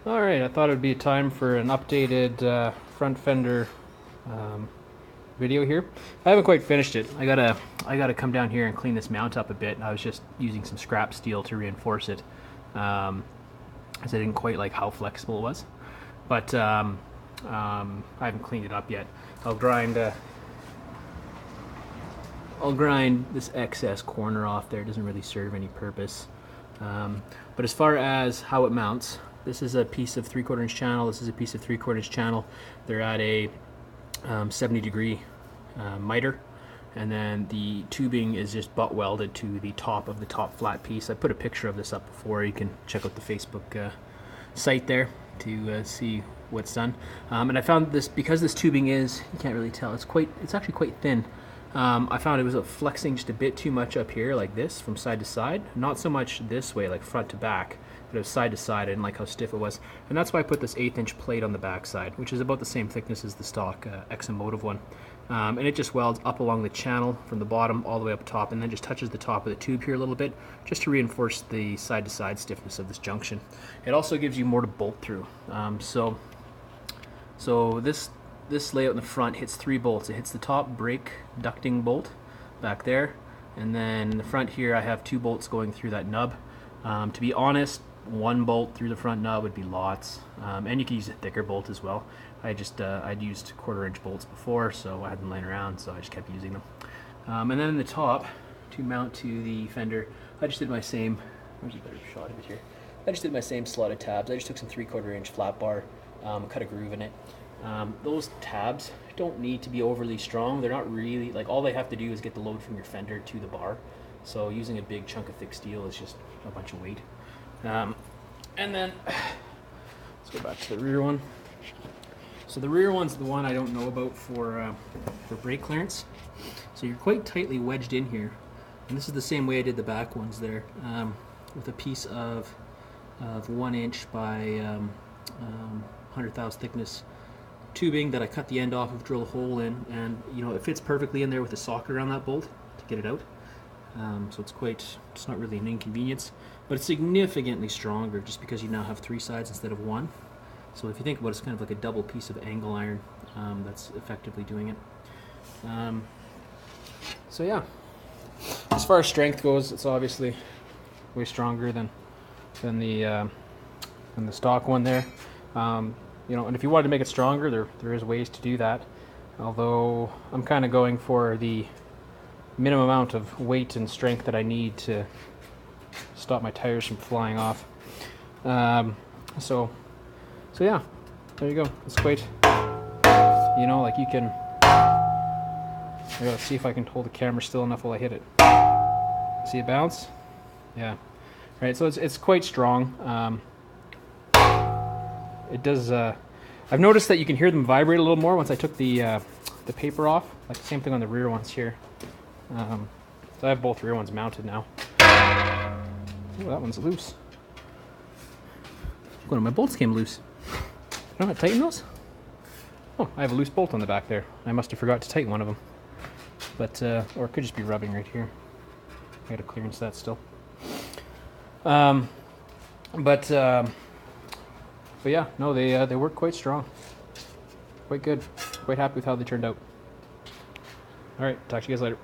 Alright, I thought it would be time for an updated front fender video here. I haven't quite finished it. I gotta come down here and clean this mount up a bit. I was just using some scrap steel to reinforce it, as I didn't quite like how flexible it was. But I haven't cleaned it up yet. I'll grind this excess corner off there. It doesn't really serve any purpose. But as far as how it mounts, this is a piece of 3/4 inch channel. This is a piece of 3/4 inch channel. They're at a 70-degree miter, and then the tubing is just butt welded to the top of the top flat piece. I put a picture of this up before. You can check out the Facebook site there to see what's done. And I found this, because this tubing is, you can't really tell, it's actually quite thin. I found it was flexing just a bit too much up here, like this, from side to side. Not so much this way, like front to back, but it was side to side. I didn't like how stiff it was. And that's why I put this 1/8 inch plate on the back side, which is about the same thickness as the stock Exomotive one. And it just welds up along the channel from the bottom all the way up top, and then just touches the top of the tube here a little bit, just to reinforce the side to side stiffness of this junction. It also gives you more to bolt through. So this layout in the front hits 3 bolts. It hits the top brake ducting bolt back there, and then in the front here I have 2 bolts going through that nub. To be honest, 1 bolt through the front nub would be lots, and you can use a thicker bolt as well. I'd used 1/4 inch bolts before, so I had them laying around, so I just kept using them. And then in the top, to mount to the fender, I just did my same, where's a better shot of it here? I just did my same slotted tabs. I just took some 3/4 inch flat bar, cut a groove in it. Those tabs don't need to be overly strong. They're not really, like, all they have to do is get the load from your fender to the bar. So using a big chunk of thick steel is just a bunch of weight. And then, let's go back to the rear one. So the rear one's the one I don't know about for brake clearance. So you're quite tightly wedged in here. And this is the same way I did the back ones there, with a piece of 1 inch by 100,000 thickness tubing that I cut the end off of, drill a hole in, and it fits perfectly in there with a socket around that bolt to get it out. So it's not really an inconvenience, but it's significantly stronger just because you now have 3 sides instead of 1. So if you think about it, it's kind of like a double piece of angle iron that's effectively doing it. So yeah, as far as strength goes, it's obviously way stronger than the stock one there. And if you wanted to make it stronger, there is ways to do that. Although I'm kind of going for the minimum amount of weight and strength that I need to stop my tires from flying off. So yeah, there you go. It's quite, like you can. I gotta see if I can hold the camera still enough while I hit it. See it bounce? Yeah. Right. So it's quite strong. It does. I've noticed that you can hear them vibrate a little more once I took the paper off. Like the same thing on the rear ones here. So I have both rear ones mounted now. Oh, that one's loose. One of my bolts came loose. I don't have to tighten those? Oh, I have a loose bolt on the back there. I must have forgot to tighten one of them. But, or it could just be rubbing right here. I gotta clearance that still. But yeah, no, they work quite strong. Quite good. Quite happy with how they turned out. Alright, talk to you guys later.